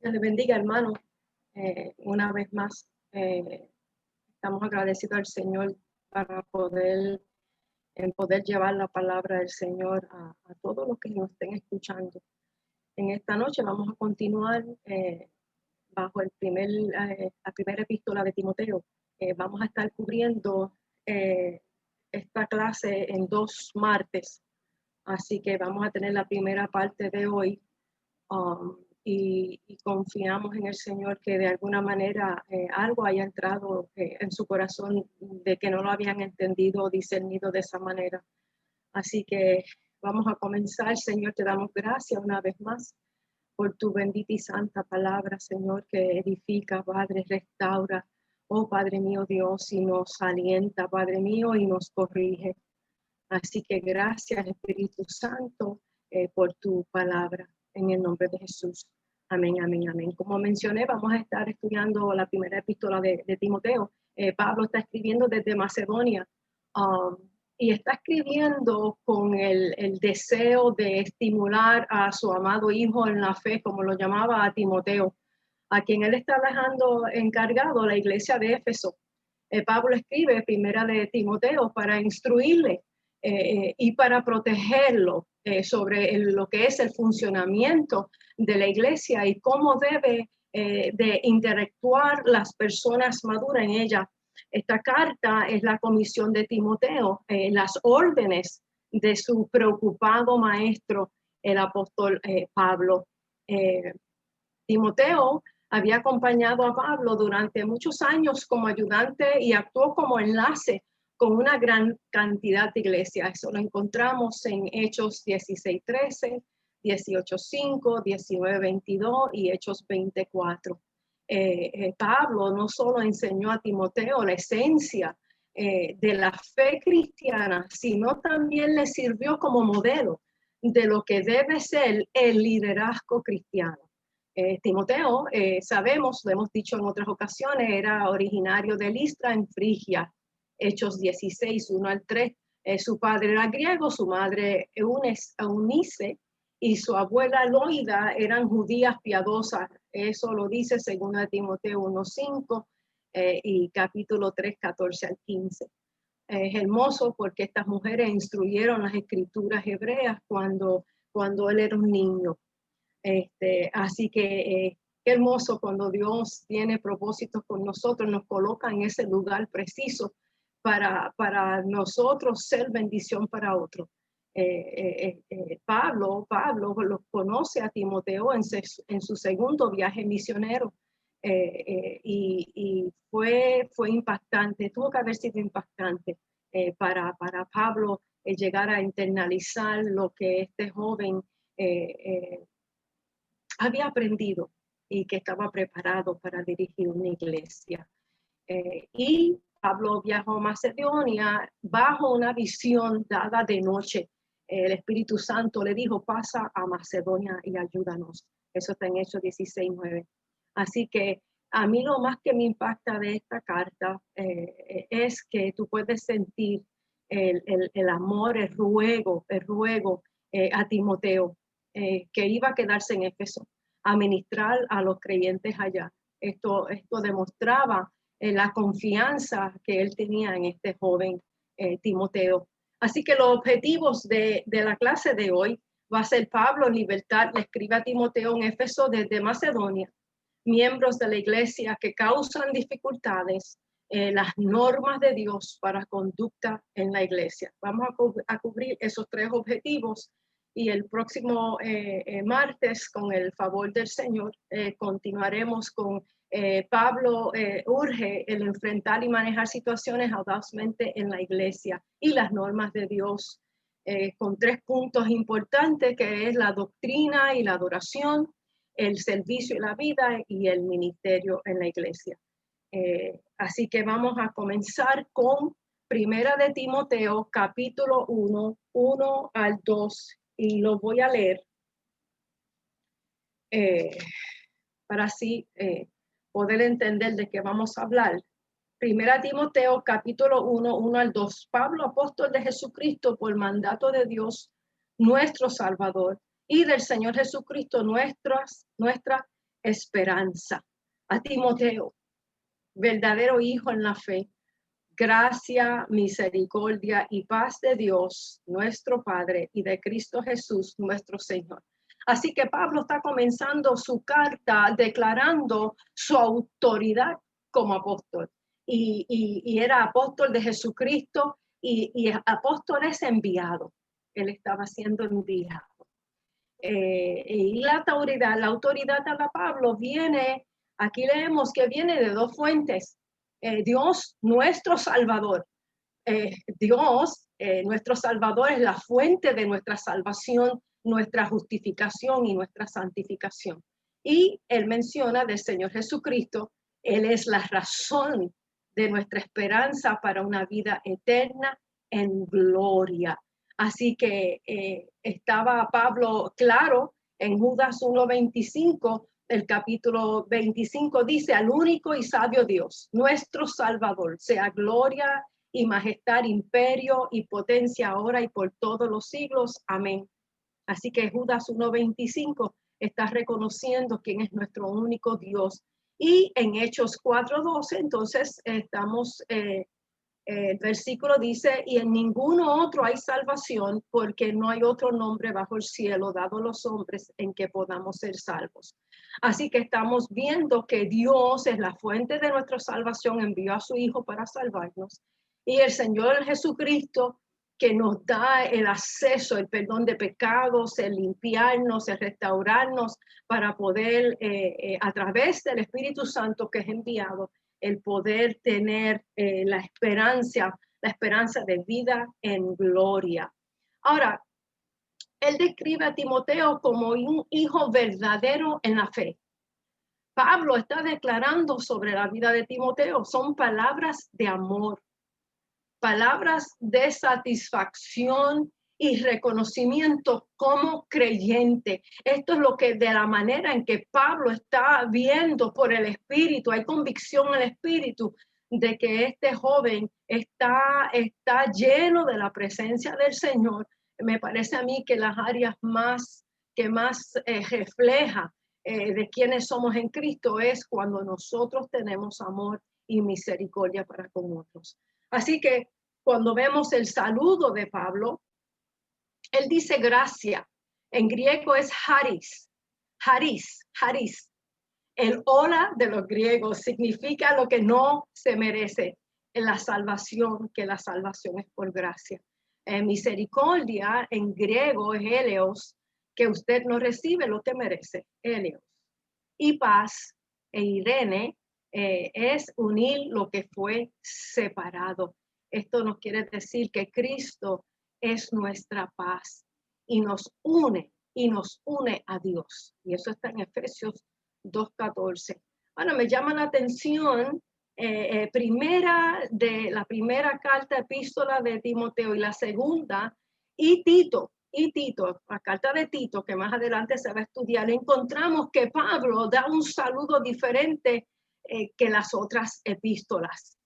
Dios le bendiga, hermano. Una vez más, estamos agradecidos al Señor para poder llevar la palabra del Señor a todos los que nos estén escuchando. En esta noche vamos a continuar bajo la primera epístola de Timoteo. Vamos a estar cubriendo esta clase en 2 martes. Así que vamos a tener la primera parte de hoy. Y confiamos en el Señor que de alguna manera algo haya entrado en su corazón de que no lo habían entendido o discernido de esa manera. Así que vamos a comenzar. Señor, te damos gracias una vez más por tu bendita y santa palabra, Señor, que edifica, Padre, restaura, oh Padre mío Dios, y nos alienta, Padre mío, y nos corrige. Así que gracias, Espíritu Santo, por tu palabra, en el nombre de Jesús. Amén, amén, amén. Como mencioné, vamos a estar estudiando la primera epístola de Timoteo. Pablo está escribiendo desde Macedonia y está escribiendo con el deseo de estimular a su amado hijo en la fe, como lo llamaba a Timoteo, a quien él está dejando encargado la iglesia de Éfeso. Pablo escribe primera de Timoteo para instruirle y para protegerlo sobre lo que es el funcionamiento de la iglesia y cómo debe de interactuar las personas maduras en ella. Esta carta es la comisión de Timoteo, las órdenes de su preocupado maestro, el apóstol Pablo. Timoteo había acompañado a Pablo durante muchos años como ayudante y actuó como enlace con una gran cantidad de iglesias. Eso lo encontramos en Hechos 16:13, 18:5, 19:22 y Hechos 20:4. Pablo no solo enseñó a Timoteo la esencia de la fe cristiana, sino también le sirvió como modelo de lo que debe ser el liderazgo cristiano. Timoteo, sabemos, lo hemos dicho en otras ocasiones, era originario de Listra en Frigia, Hechos 16, 1-3. Su padre era griego, su madre Eunice y su abuela Loida eran judías piadosas. Eso lo dice 2 Timoteo 1:5 y capítulo 3, 14-15. Es hermoso porque estas mujeres instruyeron las escrituras hebreas cuando él era un niño. Así que qué hermoso cuando Dios tiene propósitos con nosotros, nos coloca en ese lugar preciso para nosotros ser bendición para otros. Pablo lo conoce a Timoteo en su segundo viaje misionero y fue impactante, tuvo que haber sido impactante para Pablo llegar a internalizar lo que este joven había aprendido y que estaba preparado para dirigir una iglesia. Y Pablo viajó a Macedonia bajo una visión dada de noche. El Espíritu Santo le dijo, pasa a Macedonia y ayúdanos. Eso está en Hechos 16:9. Así que a mí lo más que me impacta de esta carta es que tú puedes sentir el amor, el ruego a Timoteo, que iba a quedarse en Éfeso, a ministrar a los creyentes allá. Esto demostraba la confianza que él tenía en este joven Timoteo. Así que los objetivos de la clase de hoy va a ser Pablo en libertad, le escribe a Timoteo en Éfeso desde Macedonia, miembros de la iglesia que causan dificultades, las normas de Dios para conducta en la iglesia. Vamos a cubrir esos 3 objetivos y el próximo martes, con el favor del Señor, continuaremos con Pablo urge el enfrentar y manejar situaciones audazmente en la iglesia y las normas de Dios, con 3 puntos importantes, que es la doctrina y la adoración, el servicio y la vida y el ministerio en la iglesia. Así que vamos a comenzar con Primera de Timoteo, capítulo 1:1-2, y lo voy a leer para así poder entender de qué vamos a hablar. Primera Timoteo, capítulo 1:1-2. Pablo, apóstol de Jesucristo, por mandato de Dios, nuestro Salvador, y del Señor Jesucristo, nuestra esperanza. A Timoteo, verdadero hijo en la fe, gracia, misericordia y paz de Dios, nuestro Padre, y de Cristo Jesús, nuestro Señor. Así que Pablo está comenzando su carta declarando su autoridad como apóstol. Y era apóstol de Jesucristo y apóstol es enviado. Él estaba siendo enviado. Y la autoridad a Pablo viene, aquí leemos que viene de dos fuentes. Dios, nuestro Salvador. Dios, nuestro Salvador, es la fuente de nuestra salvación, nuestra justificación y nuestra santificación. Y él menciona del Señor Jesucristo, Él es la razón de nuestra esperanza para una vida eterna en gloria. Así que estaba Pablo claro en Judas 1:25, el capítulo 25 dice: al único y sabio Dios, nuestro Salvador, sea gloria y majestad, imperio y potencia ahora y por todos los siglos. Amén. Así que Judas 1:25 está reconociendo quién es nuestro único Dios. Y en Hechos 4:12, entonces estamos, el versículo dice: y en ninguno otro hay salvación, porque no hay otro nombre bajo el cielo dado a los hombres en que podamos ser salvos. Así que estamos viendo que Dios es la fuente de nuestra salvación, envió a su Hijo para salvarnos. Y el Señor Jesucristo, que nos da el acceso, el perdón de pecados, el limpiarnos, el restaurarnos, para poder, a través del Espíritu Santo que es enviado, el poder tener la esperanza de vida en gloria. Ahora, él describe a Timoteo como un hijo verdadero en la fe. Pablo está declarando sobre la vida de Timoteo, son palabras de amor, palabras de satisfacción y reconocimiento como creyente. Esto es lo que, de la manera en que Pablo está viendo por el Espíritu, hay convicción en el Espíritu de que este joven está lleno de la presencia del Señor. Me parece a mí que las áreas que más refleja de quiénes somos en Cristo es cuando nosotros tenemos amor y misericordia para con otros. Así que cuando vemos el saludo de Pablo, él dice gracia. En griego es charis. El hola de los griegos significa lo que no se merece en la salvación, que la salvación es por gracia. Misericordia en griego es eleos, que usted no recibe lo que merece, eleos. Y paz, Irene, es unir lo que fue separado. Esto nos quiere decir que Cristo es nuestra paz y nos une a Dios. Y eso está en Efesios 2:14. Bueno, me llama la atención la primera carta epístola de Timoteo y la segunda, y Tito, la carta de Tito, que más adelante se va a estudiar, encontramos que Pablo da un saludo diferente que las otras epístolas.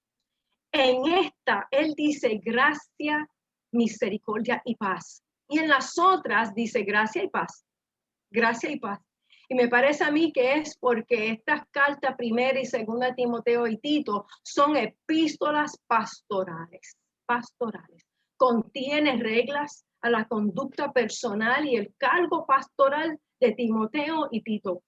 En esta, él dice gracia, misericordia y paz. Y en las otras dice gracia y paz. Gracia y paz. Y me parece a mí que es porque estas cartas, primera y segunda de Timoteo y Tito, son epístolas pastorales. Contiene reglas a la conducta personal y el cargo pastoral de Timoteo y Tito.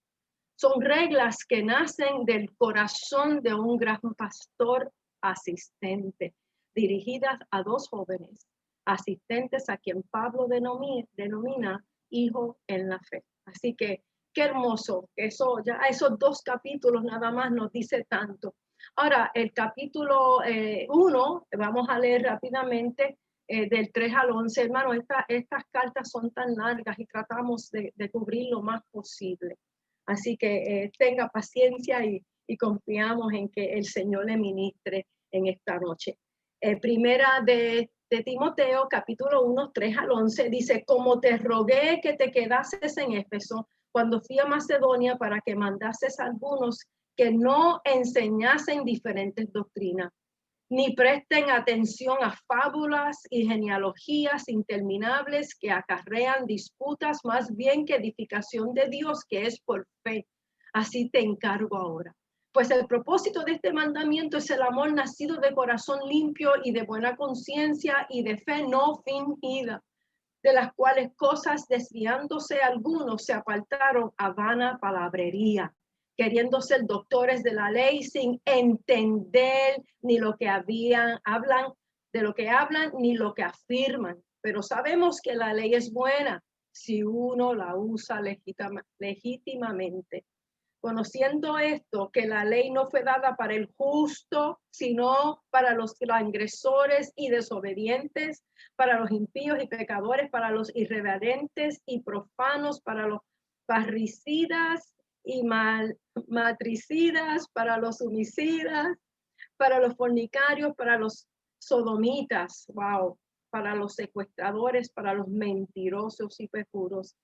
Son reglas que nacen del corazón de un gran pastor asistente, dirigidas a dos jóvenes asistentes a quien Pablo denomina hijo en la fe. Así que qué hermoso, esos dos capítulos nada más nos dice tanto. Ahora, el capítulo 1, vamos a leer rápidamente del 3 al 11. Hermano, estas cartas son tan largas y tratamos de cubrir lo más posible. Así que tenga paciencia y confiamos en que el Señor le ministre en esta noche. Primera de Timoteo, capítulo 1, 3 al 11, dice: como te rogué que te quedases en Éfeso cuando fui a Macedonia, para que mandases a algunos que no enseñasen diferentes doctrinas, ni presten atención a fábulas y genealogías interminables que acarrean disputas, más bien que edificación de Dios, que es por fe. Así te encargo ahora. Pues el propósito de este mandamiento es el amor nacido de corazón limpio y de buena conciencia y de fe no fingida, de las cuales cosas desviándose algunos se apartaron a vana palabrería, queriendo ser doctores de la ley sin entender ni lo que hablan, de lo que hablan ni lo que afirman. Pero sabemos que la ley es buena si uno la usa legítimamente. Conociendo esto, que la ley no fue dada para el justo, sino para los transgresores y desobedientes, para los impíos y pecadores, para los irreverentes y profanos, para los parricidas y matricidas, para los homicidas, para los fornicarios, para los sodomitas, wow, para los secuestradores, para los mentirosos y perjuros,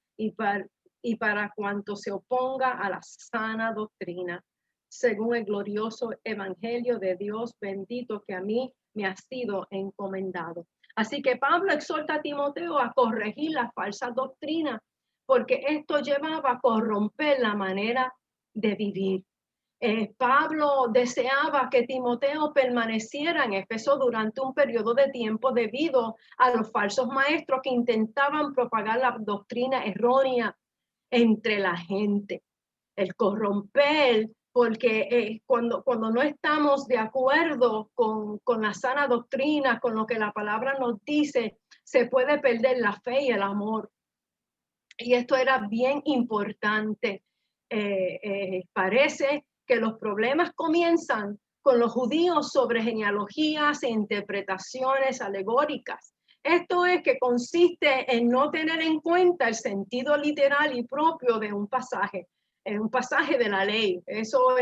y para cuanto se oponga a la sana doctrina, según el glorioso evangelio de Dios bendito que a mí me ha sido encomendado. Así que Pablo exhorta a Timoteo a corregir la falsa doctrina, porque esto llevaba a corromper la manera de vivir. Pablo deseaba que Timoteo permaneciera en Éfeso durante un periodo de tiempo debido a los falsos maestros que intentaban propagar la doctrina errónea entre la gente. El corromper, porque cuando no estamos de acuerdo con la sana doctrina, con lo que la palabra nos dice, se puede perder la fe y el amor. Y esto era bien importante. Parece que los problemas comienzan con los judíos sobre genealogías e interpretaciones alegóricas. Esto es que consiste en no tener en cuenta el sentido literal y propio de un pasaje de la ley. Eso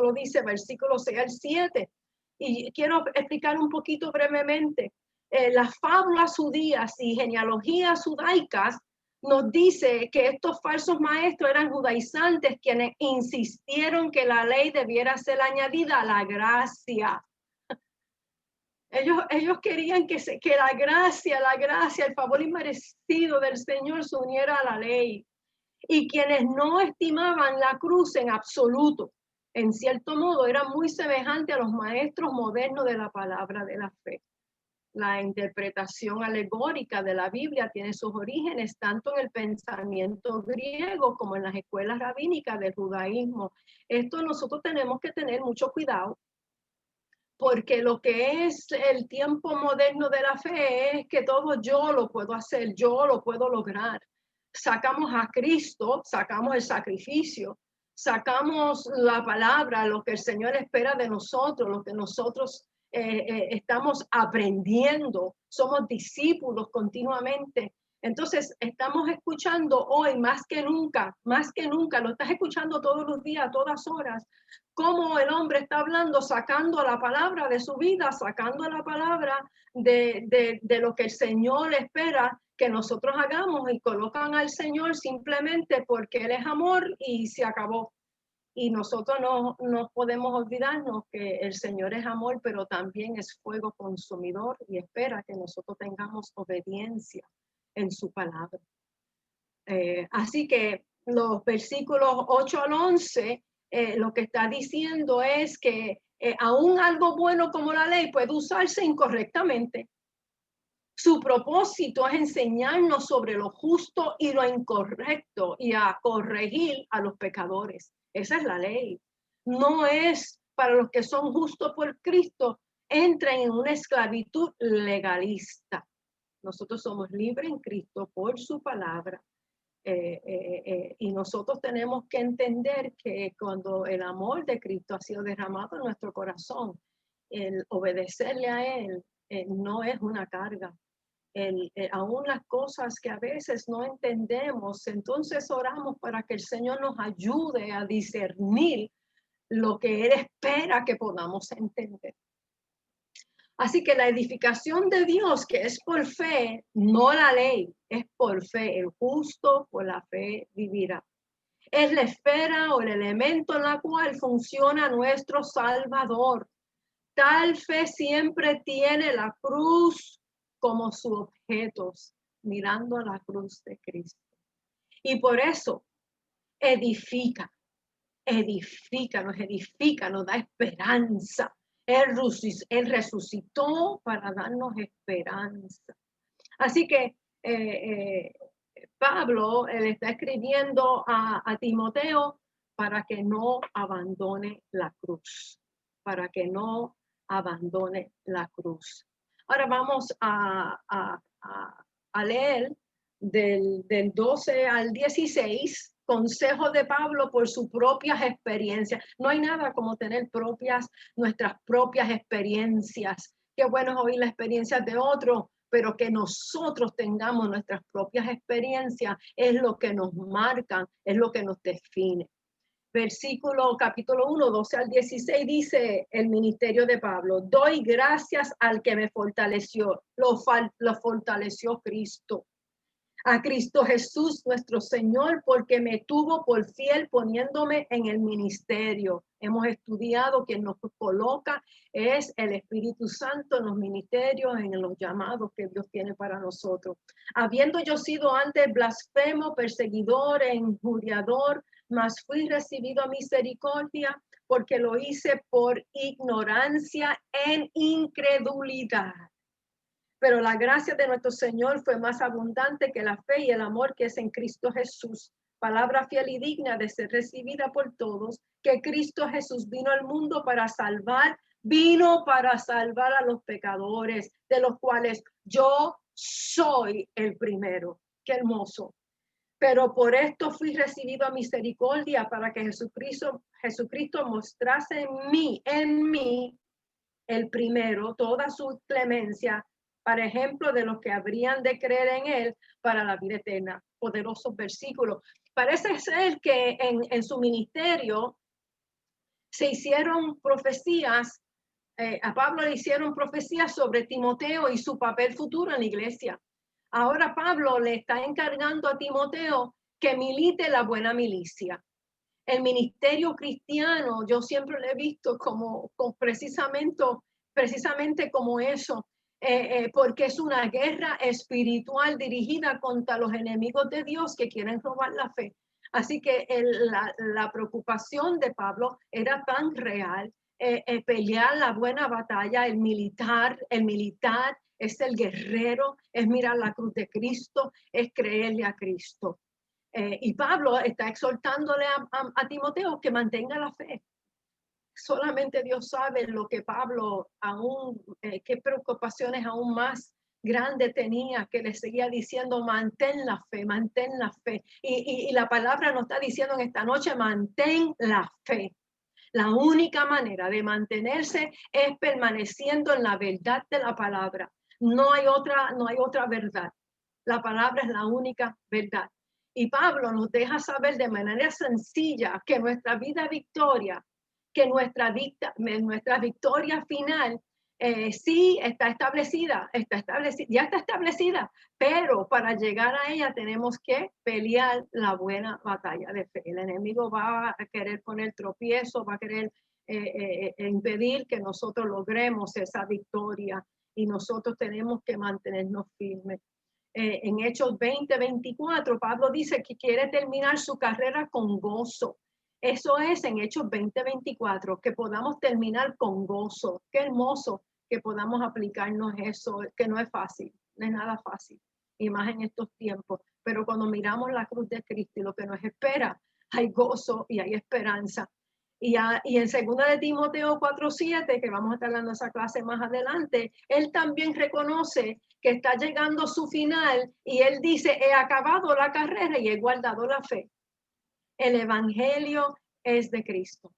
lo dice versículo 6 al 7. Y quiero explicar un poquito brevemente. Las fábulas judías y genealogías judaicas nos dice que estos falsos maestros eran judaizantes quienes insistieron que la ley debiera ser añadida a la gracia. Ellos querían que la gracia, el favor inmerecido del Señor se uniera a la ley. Y quienes no estimaban la cruz en absoluto, en cierto modo, eran muy semejantes a los maestros modernos de la palabra de la fe. La interpretación alegórica de la Biblia tiene sus orígenes tanto en el pensamiento griego como en las escuelas rabínicas del judaísmo. Esto nosotros tenemos que tener mucho cuidado, porque lo que es el tiempo moderno de la fe es que todo yo lo puedo hacer, yo lo puedo lograr. Sacamos a Cristo, sacamos el sacrificio, sacamos la palabra, lo que el Señor espera de nosotros, lo que nosotros estamos aprendiendo, somos discípulos continuamente. Entonces estamos escuchando hoy más que nunca, lo estás escuchando todos los días, a todas horas, cómo el hombre está hablando, sacando la palabra de su vida, sacando la palabra de lo que el Señor espera que nosotros hagamos, y colocan al Señor simplemente porque Él es amor y se acabó. Y nosotros no podemos olvidarnos que el Señor es amor, pero también es fuego consumidor y espera que nosotros tengamos obediencia en su palabra. Así que los versículos 8 al 11, lo que está diciendo es que aún algo bueno como la ley puede usarse incorrectamente. Su propósito es enseñarnos sobre lo justo y lo incorrecto y a corregir a los pecadores. Esa es la ley. No es para los que son justos por Cristo, entran en una esclavitud legalista. Nosotros somos libres en Cristo por su palabra. Y nosotros tenemos que entender que cuando el amor de Cristo ha sido derramado en nuestro corazón, el obedecerle a Él no es una carga. Aún las cosas que a veces no entendemos, entonces oramos para que el Señor nos ayude a discernir lo que Él espera que podamos entender. Así que la edificación de Dios, que es por fe, no la ley, es por fe. El justo por la fe vivirá. Es la esfera o el elemento en la cual funciona nuestro Salvador. Tal fe siempre tiene la cruz como su objeto, mirando a la cruz de Cristo. Y por eso edifica. nos edifica, nos da esperanza. Él resucitó para darnos esperanza. Así que Pablo le está escribiendo a Timoteo para que no abandone la cruz, para que no abandone la cruz. Ahora vamos a leer del 12 al 16, consejo de Pablo por sus propias experiencias. No hay nada como tener nuestras propias experiencias. Qué bueno es oír las experiencias de otros, pero que nosotros tengamos nuestras propias experiencias es lo que nos marca, es lo que nos define. Capítulo 1, 12 al 16 dice el ministerio de Pablo: doy gracias al que me fortaleció, lo fortaleció Cristo. A Cristo Jesús nuestro Señor, porque me tuvo por fiel poniéndome en el ministerio. Hemos estudiado, quien nos coloca es el Espíritu Santo en los ministerios, en los llamados que Dios tiene para nosotros. Habiendo yo sido antes blasfemo, perseguidor, injuriador, mas fui recibido a misericordia, porque lo hice por ignorancia en incredulidad. Pero la gracia de nuestro Señor fue más abundante que la fe y el amor que es en Cristo Jesús. Palabra fiel y digna de ser recibida por todos, que Cristo Jesús vino al mundo para salvar a los pecadores, de los cuales yo soy el primero. Qué hermoso. Pero por esto fui recibido a misericordia, para que Jesucristo mostrase en mí el primero toda su clemencia, para ejemplo de los que habrían de creer en él para la vida eterna. Poderosos versículos. Parece ser que en su ministerio se hicieron profecías, a Pablo le hicieron profecías sobre Timoteo y su papel futuro en la iglesia. Ahora Pablo le está encargando a Timoteo que milite la buena milicia. El ministerio cristiano, yo siempre lo he visto como precisamente como eso, porque es una guerra espiritual dirigida contra los enemigos de Dios que quieren robar la fe. Así que la preocupación de Pablo era tan real, pelear la buena batalla, el militar es el guerrero, es mirar la cruz de Cristo, es creerle a Cristo. Y Pablo está exhortándole a Timoteo que mantenga la fe. Solamente Dios sabe lo que Pablo qué preocupaciones aún más grandes tenía, que le seguía diciendo: mantén la fe, mantén la fe. Y la palabra nos está diciendo en esta noche: mantén la fe. La única manera de mantenerse es permaneciendo en la verdad de la palabra. No hay otra verdad. La palabra es la única verdad. Y Pablo nos deja saber de manera sencilla que nuestra victoria final sí está establecida, ya está establecida, pero para llegar a ella tenemos que pelear la buena batalla de fe. El enemigo va a querer poner tropiezo, va a querer impedir que nosotros logremos esa victoria, y nosotros tenemos que mantenernos firmes. En Hechos 20:24, Pablo dice que quiere terminar su carrera con gozo. Eso es en Hechos 20:24, que podamos terminar con gozo. Qué hermoso que podamos aplicarnos eso, que no es fácil, no es nada fácil, y más en estos tiempos. Pero cuando miramos la cruz de Cristo y lo que nos espera, hay gozo y hay esperanza. Y en 2 de Timoteo 4:7, que vamos a estar dando esa clase más adelante, él también reconoce que está llegando su final, y él dice: he acabado la carrera y he guardado la fe. El evangelio es de Cristo.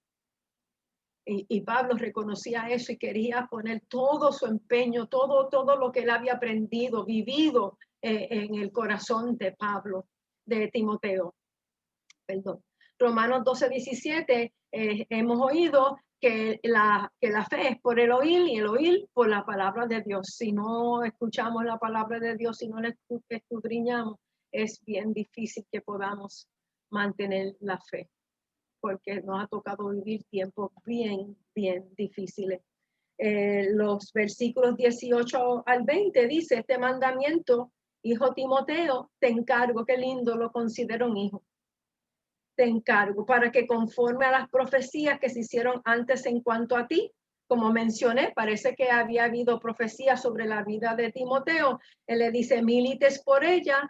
Y Pablo reconocía eso y quería poner todo su empeño, todo lo que él había aprendido, vivido en el corazón de Timoteo. Perdón. Romanos 12:17, hemos oído que la fe es por el oír, y el oír por la palabra de Dios. Si no escuchamos la palabra de Dios, si no la escudriñamos, es bien difícil que podamos mantener la fe, porque nos ha tocado vivir tiempos bien difíciles. Los versículos 18 al 20 dice: este mandamiento, hijo Timoteo, te encargo. Qué lindo, lo considero un hijo. te encargo para que conforme a las profecías que se hicieron antes en cuanto a ti, como mencioné, parece que había habido profecías sobre la vida de Timoteo. Él le dice, milites por ellas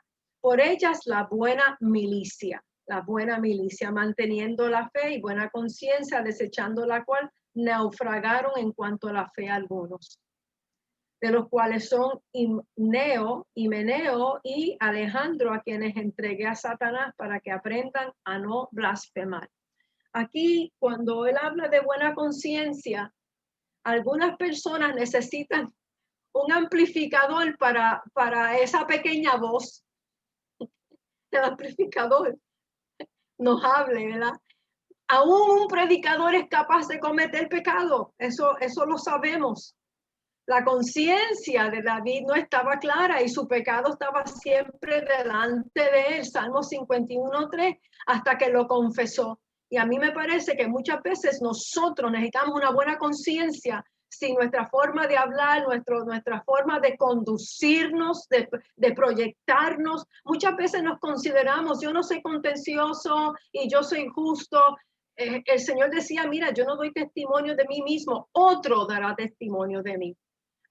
la buena milicia, manteniendo la fe y buena conciencia, desechando la cual naufragaron en cuanto a la fe algunos, de los cuales son Himeneo y Alejandro, a quienes entregué a Satanás para que aprendan a no blasfemar. Aquí, cuando él habla de buena conciencia, algunas personas necesitan un amplificador para esa pequeña voz. El amplificador nos hable, ¿verdad? Aún un predicador es capaz de cometer pecado, eso lo sabemos. La conciencia de David no estaba clara y su pecado estaba siempre delante de él, Salmo 51:3, hasta que lo confesó. Y a mí me parece que muchas veces nosotros necesitamos una buena conciencia si nuestra forma de hablar, nuestra forma de conducirnos, de proyectarnos, muchas veces nos consideramos, yo no soy contencioso y yo soy justo. El Señor decía, mira, yo no doy testimonio de mí mismo, otro dará testimonio de mí.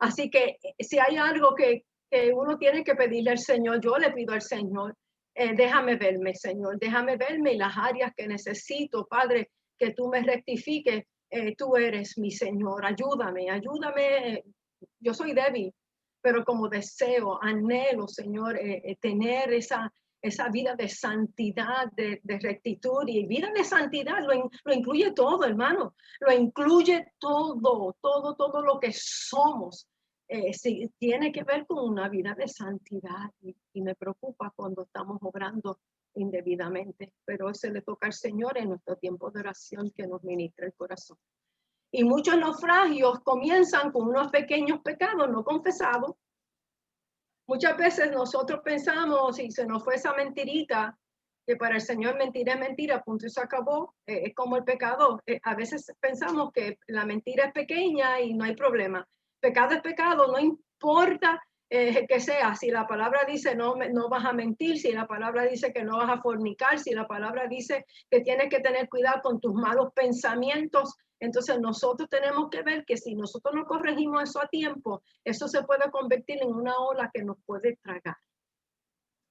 Así que si hay algo que uno tiene que pedirle al Señor, yo le pido al Señor, déjame verme, Señor, déjame verme y las áreas que necesito, Padre, que tú me rectifiques. Tú eres mi Señor, ayúdame. Yo soy débil, pero como deseo, anhelo, Señor, tener esa vida de santidad, de rectitud. Y vida de santidad lo incluye todo, hermano. Lo incluye todo lo que somos. Sí, tiene que ver con una vida de santidad. Y me preocupa cuando estamos obrando indebidamente. Pero eso le toca al Señor en nuestro tiempo de oración, que nos ministra el corazón. Y muchos naufragios comienzan con unos pequeños pecados no confesados. Muchas veces nosotros pensamos, si se nos fue esa mentirita, que para el Señor mentira es mentira, punto y se acabó, es como el pecado. A veces pensamos que la mentira es pequeña y no hay problema. Pecado es pecado, no importa que sea. Si la palabra dice no vas a mentir, si la palabra dice que no vas a fornicar, si la palabra dice que tienes que tener cuidado con tus malos pensamientos, entonces nosotros tenemos que ver que si nosotros no corregimos eso a tiempo, eso se puede convertir en una ola que nos puede tragar.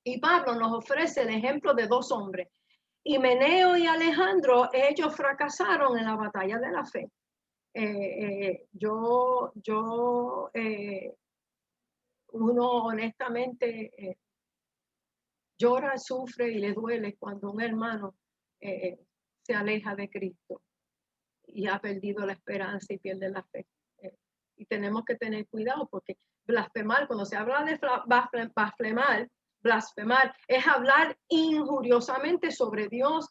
Y Pablo nos ofrece el ejemplo de dos hombres. Himeneo y Alejandro, ellos fracasaron en la batalla de la fe. Uno honestamente llora, sufre y le duele cuando un hermano se aleja de Cristo y ha perdido la esperanza y pierde la fe. Y tenemos que tener cuidado porque blasfemar, cuando se habla de blasfemar es hablar injuriosamente sobre Dios.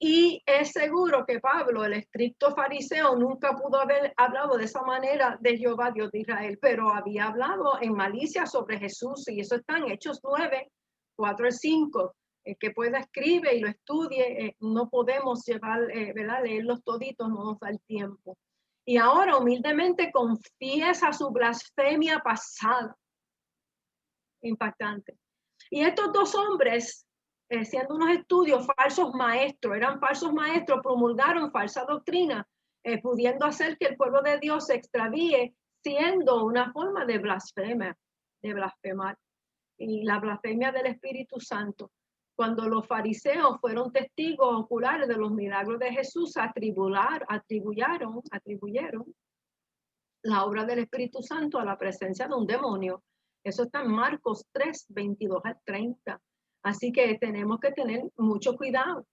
Y es seguro que Pablo, el estricto fariseo, nunca pudo haber hablado de esa manera de Jehová, Dios de Israel, pero había hablado en malicia sobre Jesús, y eso está en Hechos 9, 4-5. El que pueda escribe y lo estudie, no podemos leerlos toditos, no nos da el tiempo. Y ahora humildemente confiesa su blasfemia pasada. Impactante. Y estos dos hombres, siendo unos estudios, eran falsos maestros, promulgaron falsa doctrina, pudiendo hacer que el pueblo de Dios se extravíe, siendo una forma de blasfemar. Y la blasfemia del Espíritu Santo. Cuando los fariseos fueron testigos oculares de los milagros de Jesús, atribuyeron la obra del Espíritu Santo a la presencia de un demonio. Eso está en Marcos 3, 22-30. Así que tenemos que tener mucho cuidado.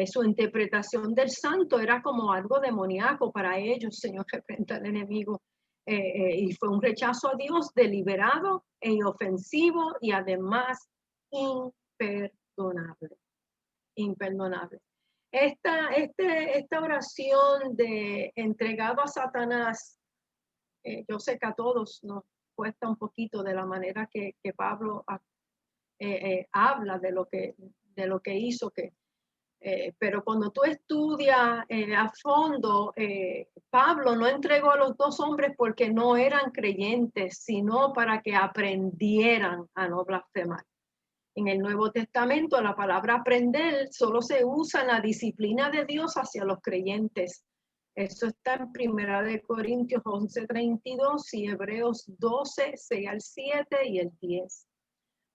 Su interpretación del santo era como algo demoníaco para ellos. Señor, reprenda al enemigo. Y fue un rechazo a Dios deliberado e inofensivo y además imperdonable. Esta oración de entregado a Satanás, yo sé que a todos nos cuesta un poquito de la manera que Pablo habla de lo que hizo, pero cuando tú estudias a fondo, Pablo no entregó a los dos hombres porque no eran creyentes, sino para que aprendieran a no blasfemar. En el Nuevo Testamento, la palabra aprender solo se usa en la disciplina de Dios hacia los creyentes. Eso está en 1 Corintios 11:32 y Hebreos 12:6-7 y el 10.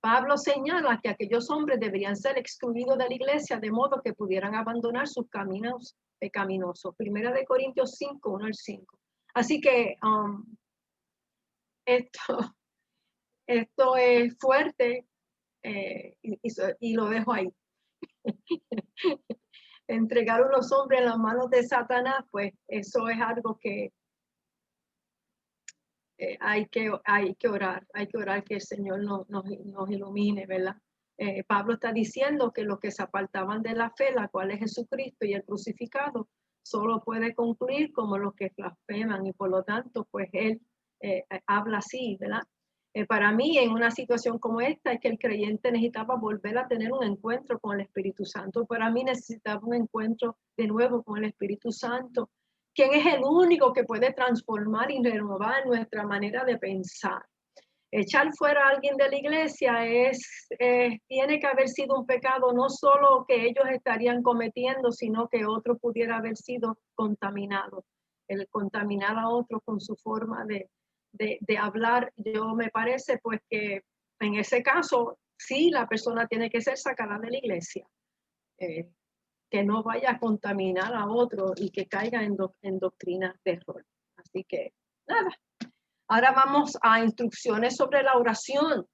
Pablo señala que aquellos hombres deberían ser excluidos de la iglesia de modo que pudieran abandonar sus caminos pecaminosos. 1 Corintios 5:1-5. Así que esto es fuerte y lo dejo ahí. Entregar a unos hombres en las manos de Satanás, pues eso es algo que hay que orar que el Señor nos ilumine, ¿verdad? Pablo está diciendo que los que se apartaban de la fe, la cual es Jesucristo y el crucificado, solo puede concluir como los que blasfeman y por lo tanto, pues él habla así, ¿verdad? Para mí, en una situación como esta, es que el creyente necesitaba volver a tener un encuentro con el Espíritu Santo. Para mí necesitaba un encuentro de nuevo con el Espíritu Santo, quien es el único que puede transformar y renovar nuestra manera de pensar. Echar fuera a alguien de la iglesia tiene que haber sido un pecado, no solo que ellos estarían cometiendo, sino que otro pudiera haber sido contaminado. El contaminar a otro con su forma de hablar, yo me parece pues que en ese caso, sí, la persona tiene que ser sacada de la iglesia. Que no vaya a contaminar a otro y que caiga en doctrinas de error. Así que, nada. Ahora vamos a instrucciones sobre la oración.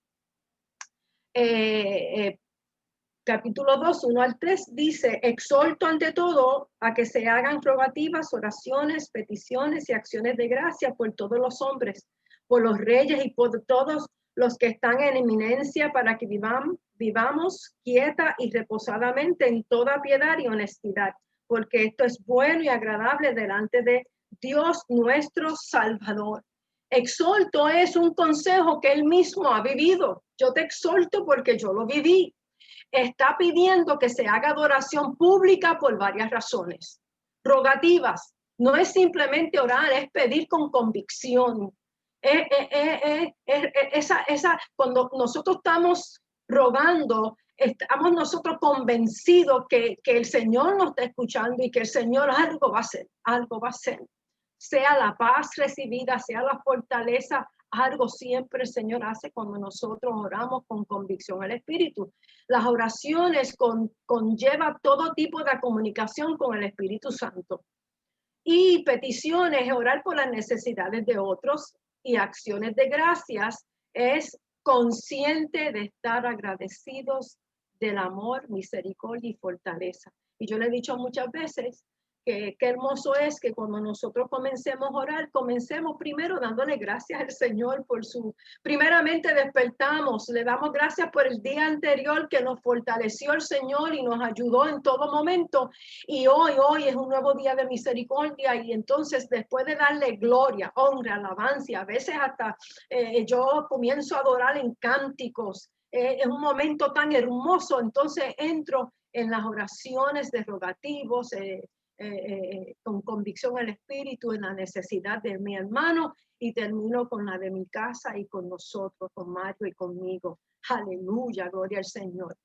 Capítulo 2, 1-3 dice: exhorto ante todo a que se hagan rogativas, oraciones, peticiones y acciones de gracia por todos los hombres, por los reyes y por todos los que están en eminencia, para que vivamos quieta y reposadamente en toda piedad y honestidad, porque esto es bueno y agradable delante de Dios nuestro Salvador. Exhorto es un consejo que él mismo ha vivido. Yo te exhorto porque yo lo viví. Está pidiendo que se haga adoración pública por varias razones. Rogativas, no es simplemente orar, es pedir con convicción. Cuando nosotros estamos rogando, estamos nosotros convencidos que el Señor nos está escuchando y que el Señor algo va a hacer. Sea la paz recibida, sea la fortaleza, algo siempre el Señor hace cuando nosotros oramos con convicción al Espíritu. Las oraciones conlleva todo tipo de comunicación con el Espíritu Santo. Y peticiones, orar por las necesidades de otros, y acciones de gracias es consciente de estar agradecidos del amor, misericordia y fortaleza. Y yo le he dicho muchas veces que qué hermoso es que cuando nosotros comencemos a orar, comencemos primero dándole gracias al Señor por primeramente despertamos, le damos gracias por el día anterior que nos fortaleció el Señor y nos ayudó en todo momento. Y hoy es un nuevo día de misericordia, y entonces después de darle gloria, honra, alabanza, a veces hasta yo comienzo a adorar en cánticos. Es un momento tan hermoso, entonces entro en las oraciones de rogativos, con convicción al Espíritu, en la necesidad de mi hermano, y termino con la de mi casa y con nosotros, con Mario y conmigo. Aleluya, gloria al Señor.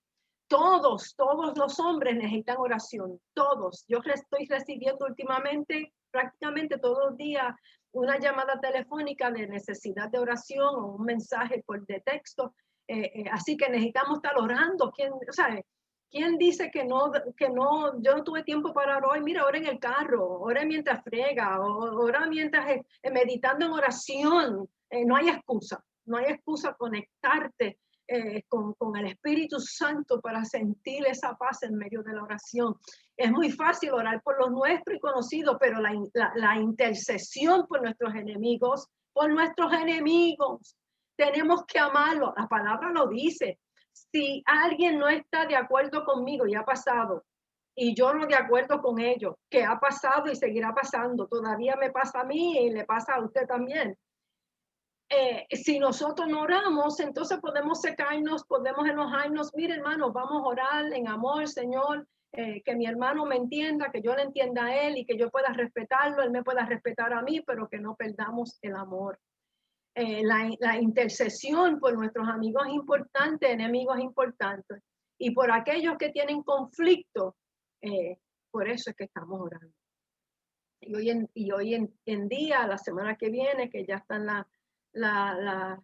Todos los hombres necesitan oración, todos. Yo estoy recibiendo últimamente, prácticamente todos los días, una llamada telefónica de necesidad de oración o un mensaje de texto. Así que necesitamos estar orando. ¿Quién dice que no, yo no tuve tiempo para orar hoy? Mira, ora en el carro, ora mientras frega, ora mientras meditando en oración. No hay excusa conectarte con el Espíritu Santo para sentir esa paz en medio de la oración. Es muy fácil orar por los nuestros y conocidos, pero la intercesión por nuestros enemigos, tenemos que amarlo. La palabra lo dice. Si alguien no está de acuerdo conmigo, y ha pasado, y yo no de acuerdo con ellos, que ha pasado y seguirá pasando, todavía me pasa a mí y le pasa a usted también. Si nosotros no oramos, entonces podemos secarnos, podemos enojarnos. Mire, hermanos, vamos a orar en amor, Señor, que mi hermano me entienda, que yo le entienda a él y que yo pueda respetarlo, él me pueda respetar a mí, pero que no perdamos el amor. la intercesión por nuestros amigos importantes, enemigos importantes, y por aquellos que tienen conflicto. Por eso es que estamos orando. Y hoy en día, la semana que viene, que ya están las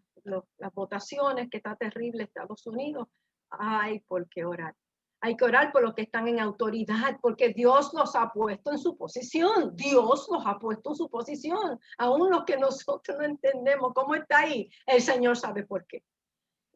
votaciones, que está terrible Estados Unidos, hay por qué orar. Hay que orar por los que están en autoridad, porque Dios los ha puesto en su posición. Dios los ha puesto en su posición. Aún los que nosotros no entendemos cómo está ahí, el Señor sabe por qué.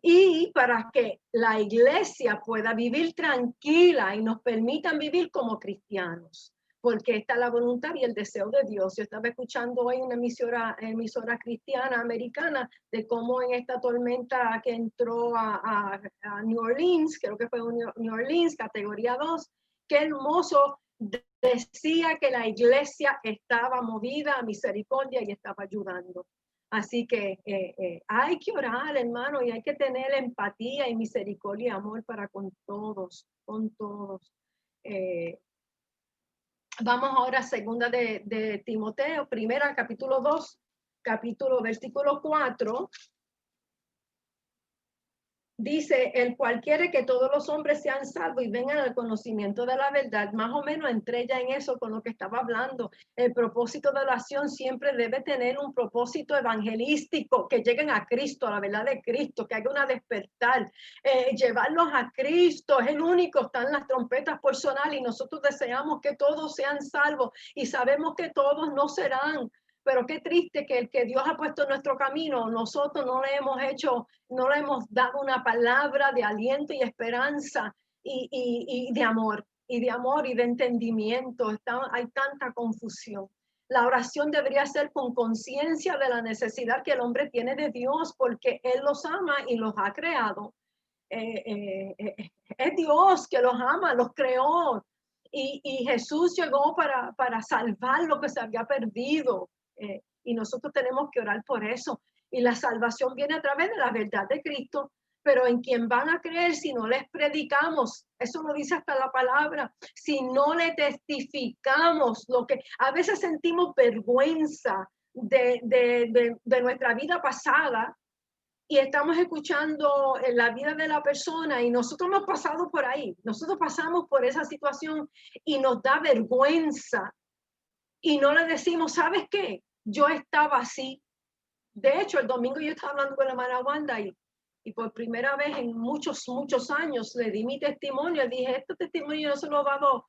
Y para que la iglesia pueda vivir tranquila y nos permitan vivir como cristianos, porque esta es la voluntad y el deseo de Dios. Yo estaba escuchando hoy una emisora cristiana americana de cómo en esta tormenta que entró a New Orleans, creo que fue New Orleans, categoría 2, qué hermoso, decía que la iglesia estaba movida a misericordia y estaba ayudando. Así que hay que orar, hermano, y hay que tener empatía y misericordia y amor para con todos, con todos. Vamos ahora a segunda de Timoteo, primera capítulo 2, versículo 4. Dice, el cual quiere que todos los hombres sean salvos y vengan al conocimiento de la verdad. Más o menos entré ya en eso con lo que estaba hablando. El propósito de la oración siempre debe tener un propósito evangelístico, que lleguen a Cristo, a la verdad de Cristo, que haga una despertar, llevarlos a Cristo. Es el único, están las trompetas por sonar y nosotros deseamos que todos sean salvos y sabemos que todos no serán. Pero qué triste que el que Dios ha puesto en nuestro camino, nosotros no le hemos hecho, no le hemos dado una palabra de aliento y esperanza y de amor, y de entendimiento. Hay tanta confusión. La oración debería ser con conciencia de la necesidad que el hombre tiene de Dios, porque Él los ama y los ha creado. Es Dios que los ama, los creó. Y Jesús llegó para salvar lo que se había perdido. Y nosotros tenemos que orar por eso. Y la salvación viene a través de la verdad de Cristo, pero en quien van a creer si no les predicamos, eso lo dice hasta la palabra, si no le testificamos lo que a veces sentimos vergüenza de nuestra vida pasada y estamos escuchando la vida de la persona y nosotros hemos pasado por ahí, nosotros pasamos por esa situación y nos da vergüenza y no le decimos, ¿sabes qué? Yo estaba así. De hecho, el domingo yo estaba hablando con la hermana Wanda y por primera vez en muchos años le di mi testimonio. Dije, este testimonio no se lo he dado,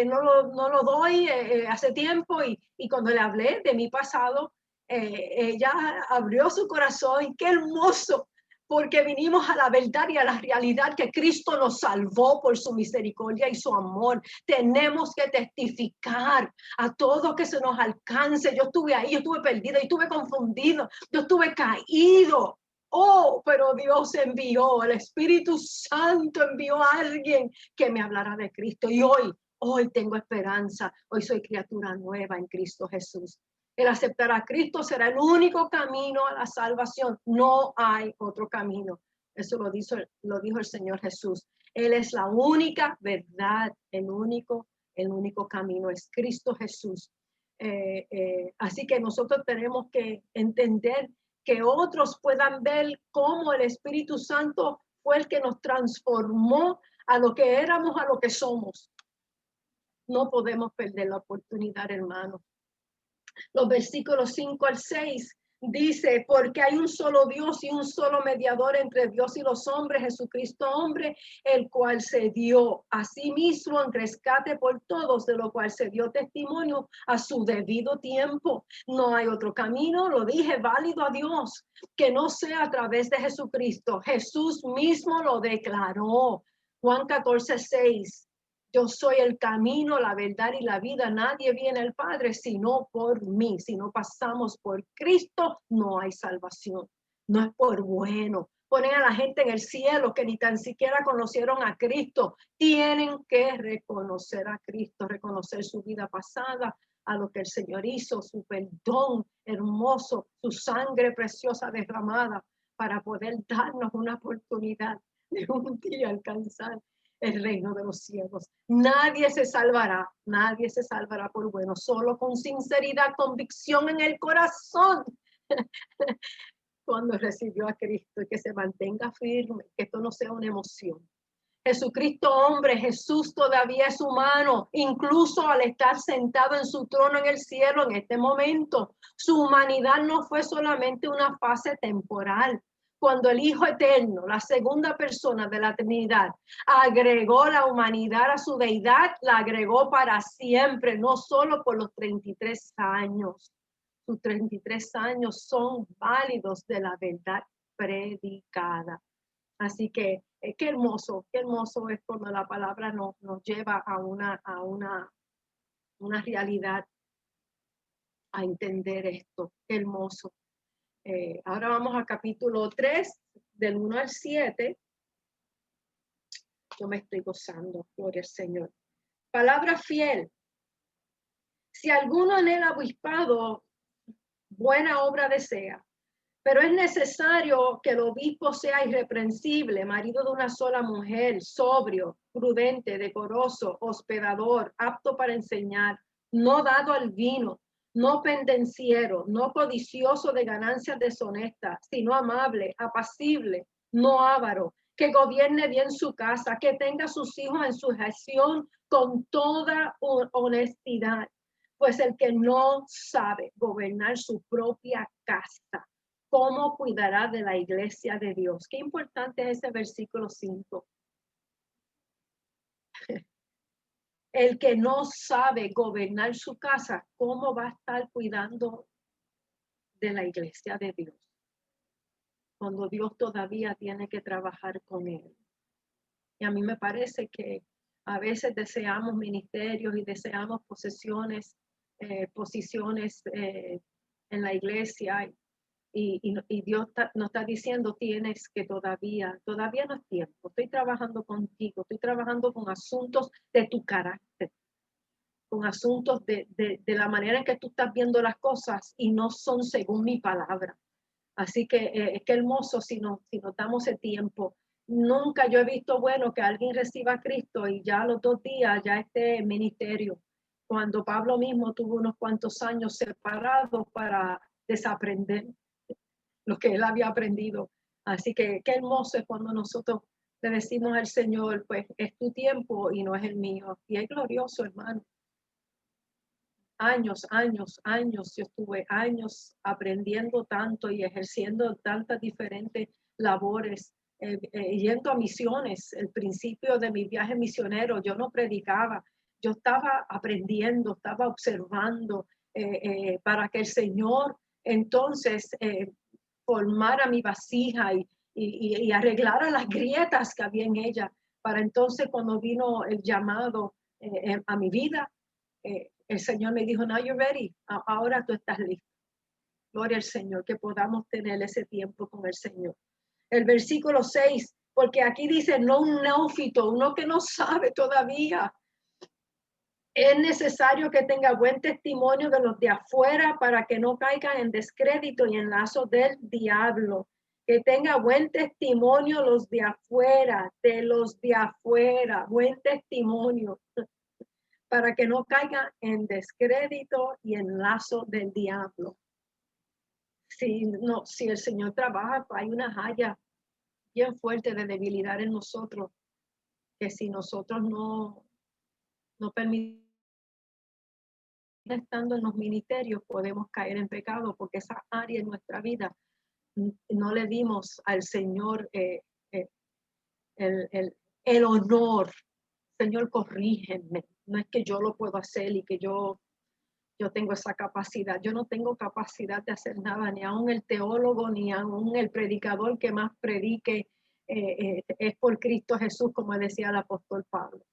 no lo doy hace tiempo. Y cuando le hablé de mi pasado, ella abrió su corazón y qué hermoso, porque vinimos a la verdad y a la realidad que Cristo nos salvó por su misericordia y su amor. Tenemos que testificar a todo que se nos alcance. Yo estuve ahí, yo estuve perdida, yo estuve confundido, yo estuve caído. Oh, pero Dios envió, el Espíritu Santo envió a alguien que me hablara de Cristo. Y hoy tengo esperanza. Hoy soy criatura nueva en Cristo Jesús. El aceptar a Cristo será el único camino a la salvación. No hay otro camino. Eso lo dijo el Señor Jesús. Él es la única verdad, el único camino es Cristo Jesús. Así que nosotros tenemos que entender que otros puedan ver cómo el Espíritu Santo fue el que nos transformó a lo que éramos, a lo que somos. No podemos perder la oportunidad, hermanos. Los versículos 5 al 6 dice, porque hay un solo Dios y un solo mediador entre Dios y los hombres, Jesucristo hombre, el cual se dio a sí mismo en rescate por todos, de lo cual se dio testimonio a su debido tiempo. No hay otro camino, lo dije, válido a Dios, que no sea a través de Jesucristo. Jesús mismo lo declaró. Juan 14:6. Yo soy el camino, la verdad y la vida. Nadie viene al Padre sino por mí. Si no pasamos por Cristo, no hay salvación. No es por bueno. Ponen a la gente en el cielo que ni tan siquiera conocieron a Cristo. Tienen que reconocer a Cristo, reconocer su vida pasada, a lo que el Señor hizo, su perdón hermoso, su sangre preciosa derramada para poder darnos una oportunidad de un día alcanzar el reino de los cielos. Nadie se salvará por bueno, solo con sinceridad, convicción en el corazón. cuando recibió a Cristo y que se mantenga firme, que esto no sea una emoción. Jesucristo hombre, Jesús todavía es humano, incluso al estar sentado en su trono en el cielo en este momento. Su humanidad no fue solamente una fase temporal. Cuando el Hijo Eterno, la segunda persona de la Trinidad, agregó la humanidad a su deidad, la agregó para siempre, no solo por los 33 años. Sus 33 años son válidos de la verdad predicada. Así que qué hermoso es cuando la palabra nos lleva a una realidad, a entender esto. Qué hermoso. Ahora vamos a capítulo 3, del 1 al 7. Yo me estoy gozando, gloria al Señor. Palabra fiel. Si alguno en el obispado buena obra desea, pero es necesario que el obispo sea irreprensible, marido de una sola mujer, sobrio, prudente, decoroso, hospedador, apto para enseñar, no dado al vino, no pendenciero, no codicioso de ganancias deshonestas, sino amable, apacible, no avaro, que gobierne bien su casa, que tenga a sus hijos en sujeción con toda honestidad. Pues el que no sabe gobernar su propia casa, ¿cómo cuidará de la iglesia de Dios? Qué importante es ese versículo 5. El que no sabe gobernar su casa, ¿cómo va a estar cuidando de la iglesia de Dios? Cuando Dios todavía tiene que trabajar con él. Y a mí me parece que a veces deseamos ministerios y deseamos posiciones en la iglesia. Y Dios nos está diciendo, tienes que todavía no es tiempo. Estoy trabajando contigo, estoy trabajando con asuntos de tu carácter, con asuntos de la manera en que tú estás viendo las cosas y no son según mi palabra. Así que qué hermoso si nos damos el tiempo. Nunca yo he visto bueno que alguien reciba a Cristo y ya a los 2 días ya esté en ministerio. Cuando Pablo mismo tuvo unos cuantos años separados para desaprender lo que él había aprendido. Así que qué hermoso es cuando nosotros le decimos al Señor, pues es tu tiempo y no es el mío. Y es glorioso, hermano. Años, yo estuve años aprendiendo tanto y ejerciendo tantas diferentes labores, yendo a misiones. El principio de mi viaje misionero, yo no predicaba, yo estaba aprendiendo, estaba observando para que el Señor entonces formara mi vasija y arreglara las grietas que había en ella, para entonces cuando vino el llamado a mi vida, el Señor me dijo, now you're ready, ahora tú estás listo. Gloria al Señor, que podamos tener ese tiempo con el Señor. El versículo 6, porque aquí dice, no un neófito, uno que no sabe todavía. Es necesario que tenga buen testimonio de los de afuera para que no caigan en descrédito y en lazo del diablo. Que tenga buen testimonio los de afuera, buen testimonio, para que no caigan en descrédito y en lazo del diablo. Si el Señor trabaja, hay una haya bien fuerte de debilidad en nosotros, que si nosotros no permitimos estando en los ministerios, podemos caer en pecado, porque esa área en nuestra vida no le dimos al Señor el honor. Señor, corrígeme. No es que yo lo puedo hacer y que yo tengo esa capacidad. Yo no tengo capacidad de hacer nada, ni aún el teólogo, ni aún el predicador que más predique es por Cristo Jesús, como decía el apóstol Pablo.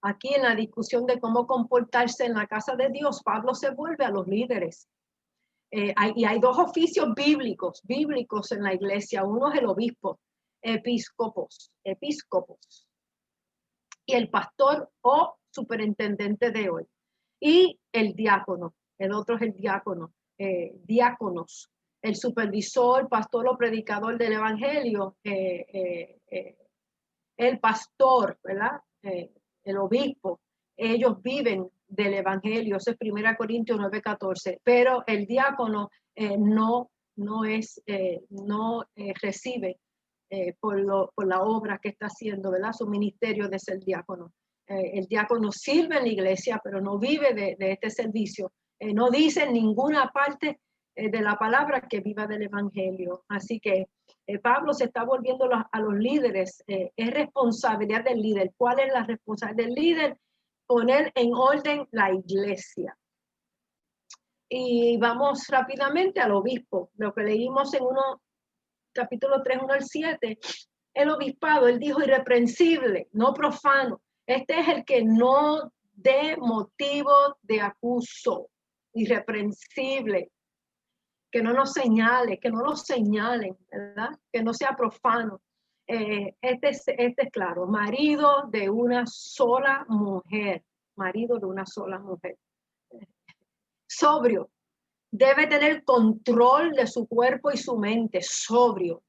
Aquí en la discusión de cómo comportarse en la casa de Dios, Pablo se vuelve a los líderes. Hay 2 oficios bíblicos en la iglesia. Uno es el obispo, episcopos, y el pastor o superintendente de hoy. Y el diácono, el otro es el diácono, diáconos, el supervisor, pastor o predicador del evangelio, el pastor, ¿verdad? El obispo, ellos viven del evangelio, eso es 1 Corintios 9:14, pero el diácono no recibe por la obra que está haciendo, ¿verdad? Su ministerio de ser diácono. El diácono sirve en la iglesia, pero no vive de este servicio. No dice en ninguna parte de la palabra que viva del evangelio. Así que Pablo se está volviendo a los líderes. Es responsabilidad del líder. ¿Cuál es la responsabilidad del líder? Poner en orden la iglesia. Y vamos rápidamente al obispo. Lo que leímos en capítulo 3, 1 al 7. El obispado, él dijo irreprensible, no profano. Este es el que no dé motivo de acuso. Irreprensible. Que no nos señale, que no lo señalen, ¿verdad? Que no sea profano. Este es claro, marido de una sola mujer, marido de una sola mujer. Sobrio, debe tener control de su cuerpo y su mente, sobrio.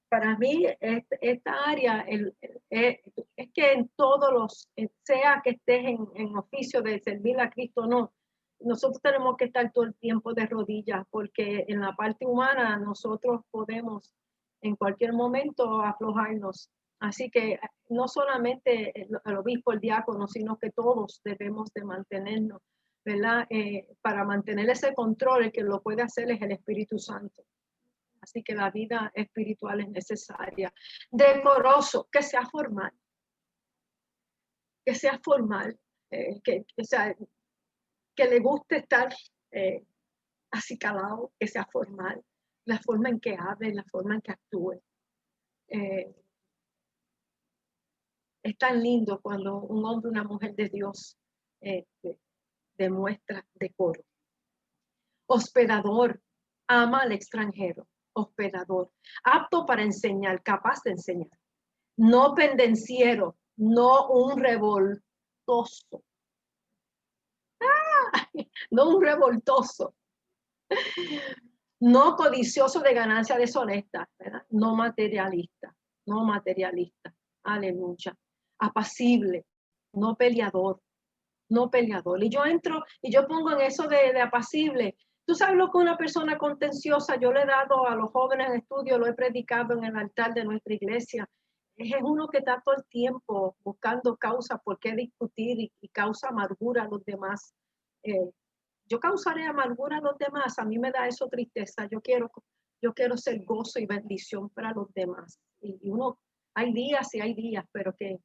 Para mí, esta área es que en todos los, sea que estés en oficio de servir a Cristo o no, nosotros tenemos que estar todo el tiempo de rodillas, porque en la parte humana nosotros podemos en cualquier momento aflojarnos. Así que no solamente el obispo, el diácono, sino que todos debemos de mantenernos, ¿verdad? Para mantener ese control, el que lo puede hacer es el Espíritu Santo. Así que la vida espiritual es necesaria. Decoroso, que sea formal. Que sea formal. Que le guste estar acicalado, que sea formal. La forma en que hable, la forma en que actúe. Es tan lindo cuando un hombre o una mujer de Dios demuestra decoro. Hospedador, ama al extranjero. Hospedador, apto para enseñar, capaz de enseñar. No pendenciero, no un revoltoso. No un revoltoso. No codicioso de ganancia deshonesta, ¿verdad? No materialista, no materialista. Aleluya. Apacible, no peleador, no peleador. Y yo entro y yo pongo en eso de apacible. Tú sabes lo que una persona contenciosa, yo le he dado a los jóvenes en estudio, lo he predicado en el altar de nuestra iglesia. Es uno que está todo el tiempo buscando causas por qué discutir y causa amargura a los demás. Yo causaré amargura a los demás, a mí me da eso tristeza. Yo quiero ser gozo y bendición para los demás. Y uno, hay días y hay días, pero que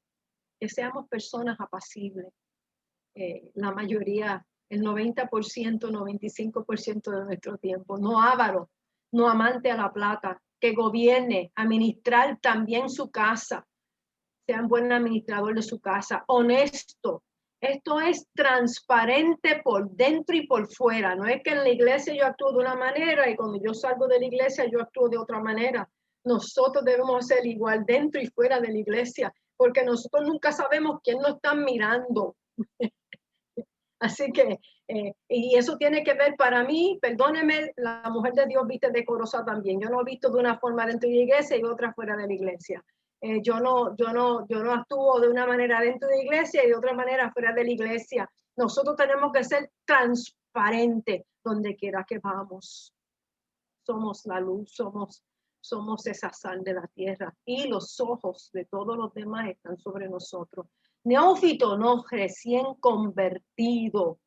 seamos personas apacibles. La mayoría, el 90%, 95% de nuestro tiempo. No avaro, no amante a la plata, que gobierne, administrar también su casa, sea un buen administrador de su casa, honesto. Esto es transparente por dentro y por fuera. No es que en la iglesia yo actúo de una manera y cuando yo salgo de la iglesia yo actúo de otra manera. Nosotros debemos ser igual dentro y fuera de la iglesia, porque nosotros nunca sabemos quién nos está mirando. Así que, y eso tiene que ver para mí, perdóneme, la mujer de Dios viste decorosa también. Yo no he visto de una forma dentro de la iglesia y otra fuera de la iglesia. Yo no actúo de una manera dentro de la iglesia y de otra manera fuera de la iglesia. Nosotros tenemos que ser transparentes donde quiera que vamos. Somos la luz, somos esa sal de la tierra y los ojos de todos los demás están sobre nosotros. Neófito, no, recién convertido.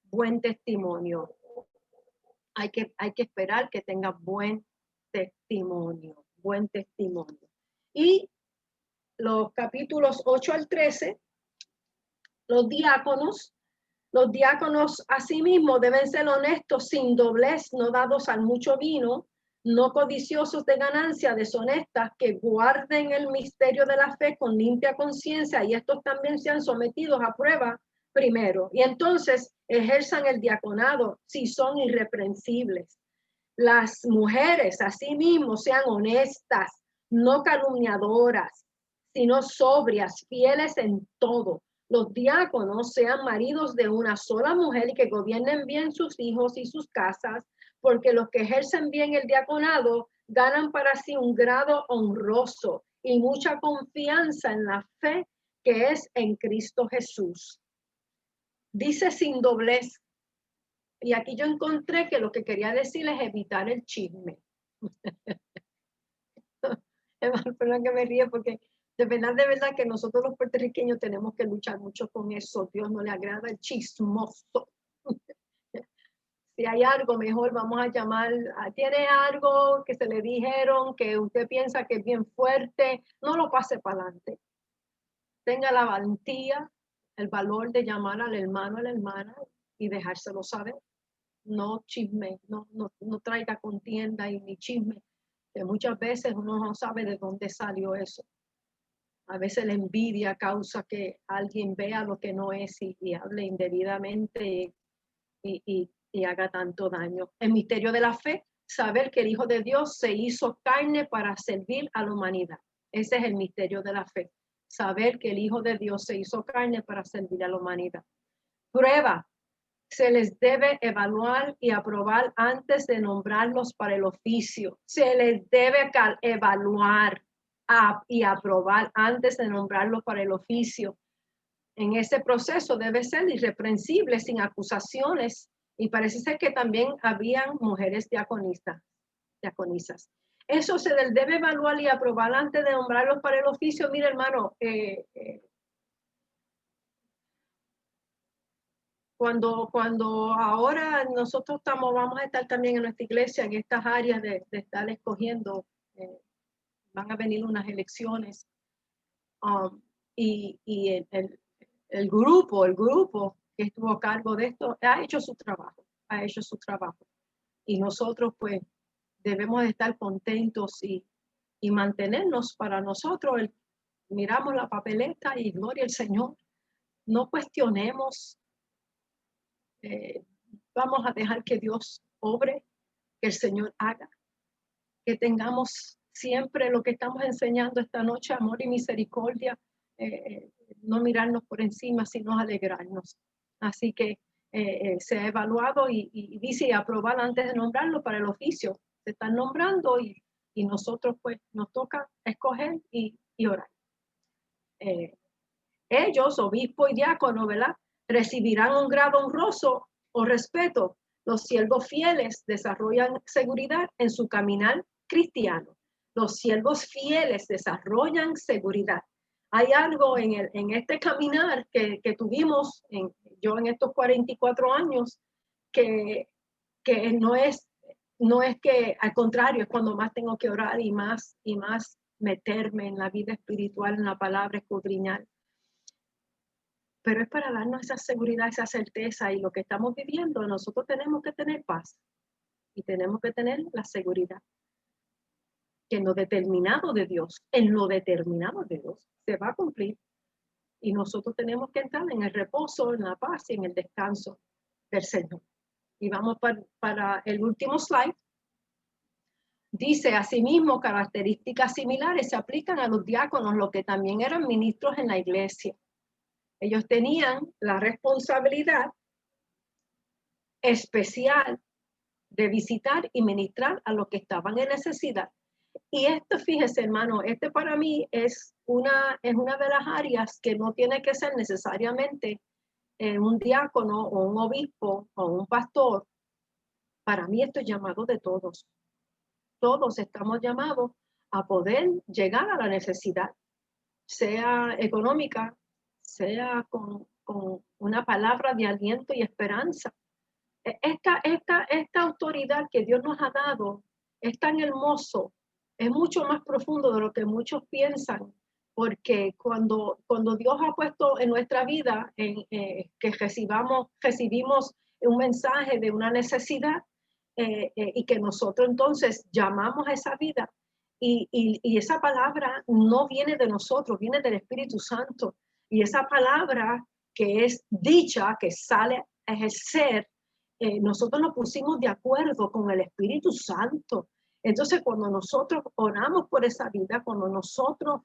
Buen testimonio. Hay que esperar que tenga buen testimonio. Buen testimonio. Y los capítulos 8 al 13, los diáconos asimismo deben ser honestos, sin doblez, no dados al mucho vino, no codiciosos de ganancia, deshonestas, que guarden el misterio de la fe con limpia conciencia, y estos también sean sometidos a prueba primero, y entonces ejerzan el diaconado si son irreprensibles. Las mujeres asimismo sean honestas, no calumniadoras, sino sobrias, fieles en todo. Los diáconos sean maridos de una sola mujer y que gobiernen bien sus hijos y sus casas, porque los que ejercen bien el diaconado ganan para sí un grado honroso y mucha confianza en la fe que es en Cristo Jesús. Dice sin doblez. Y aquí yo encontré que lo que quería decir es evitar el chisme. Perdón que me ríe porque de verdad que nosotros los puertorriqueños tenemos que luchar mucho con eso. Dios no le agrada el chismoso. Si hay algo, mejor vamos a llamar, tiene algo que se le dijeron que usted piensa que es bien fuerte, no lo pase para adelante. Tenga la valentía, el valor de llamar al hermano, a la hermana y dejárselo saber. No chisme, no traiga contienda y ni chisme, que muchas veces uno no sabe de dónde salió eso. A veces la envidia causa que alguien vea lo que no es y hable indebidamente y haga tanto daño. El misterio de la fe, saber que el Hijo de Dios se hizo carne para servir a la humanidad. Ese es el misterio de la fe. Saber que el Hijo de Dios se hizo carne para servir a la humanidad. Prueba. Se les debe evaluar y aprobar antes de nombrarlos para el oficio. Se les debe evaluar y aprobar antes de nombrarlos para el oficio. En ese proceso debe ser irreprensible, sin acusaciones. Y parece ser que también habían mujeres diaconisas. Eso se les debe evaluar y aprobar antes de nombrarlos para el oficio. Mira, hermano, cuando ahora nosotros vamos a estar también en nuestra iglesia en estas áreas de estar escogiendo, van a venir unas elecciones, y el grupo que estuvo a cargo de esto ha hecho su trabajo, y nosotros pues debemos de estar contentos y mantenernos para nosotros, miramos la papeleta y gloria al Señor, no cuestionemos. Vamos a dejar que Dios obre, que el Señor haga, que tengamos siempre lo que estamos enseñando esta noche, amor y misericordia, no mirarnos por encima, sino alegrarnos. Así que se ha evaluado y dice aprobar antes de nombrarlo para el oficio. Se están nombrando y nosotros pues nos toca escoger y orar. Ellos, obispo y diácono, ¿verdad?, recibirán un grado honroso o respeto. Los siervos fieles desarrollan seguridad en su caminar cristiano. Los siervos fieles desarrollan seguridad. Hay algo en este caminar que tuvimos yo en estos 44 años que no es que, al contrario, es cuando más tengo que orar y más meterme en la vida espiritual, en la palabra, escudriñar. Pero es para darnos esa seguridad, esa certeza, y lo que estamos viviendo, nosotros tenemos que tener paz y tenemos que tener la seguridad que en lo determinado de Dios se va a cumplir, y nosotros tenemos que entrar en el reposo, en la paz y en el descanso del Señor. Y vamos para el último slide. Dice, asimismo, características similares se aplican a los diáconos, los que también eran ministros en la iglesia. Ellos tenían la responsabilidad especial de visitar y ministrar a los que estaban en necesidad. Y esto, fíjese, hermano, para mí es una de las áreas que no tiene que ser necesariamente un diácono o un obispo o un pastor. Para mí esto es llamado de todos. Todos estamos llamados a poder llegar a la necesidad, sea económica, sea con una palabra de aliento y esperanza. Esta autoridad que Dios nos ha dado es tan hermoso, es mucho más profundo de lo que muchos piensan, porque cuando Dios ha puesto en nuestra vida que recibimos un mensaje de una necesidad, y que nosotros entonces llamamos a esa vida, y esa palabra no viene de nosotros, viene del Espíritu Santo, y esa palabra que es dicha, que sale a ejercer, nosotros nos pusimos de acuerdo con el Espíritu Santo. Entonces, cuando nosotros oramos por esa vida, cuando nosotros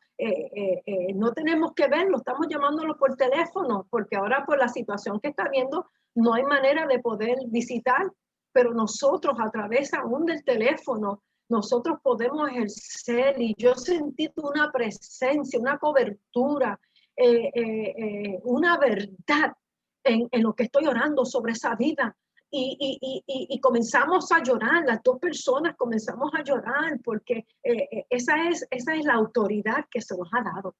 no tenemos que verlo, estamos llamándolo por teléfono, porque ahora por la situación que está viendo, no hay manera de poder visitar, pero nosotros a través aún del teléfono, nosotros podemos ejercer, y yo sentí una presencia, una cobertura, una verdad en lo que estoy orando sobre esa vida. y comenzamos a llorar, las dos personas comenzamos a llorar porque esa es la autoridad que se nos ha dado.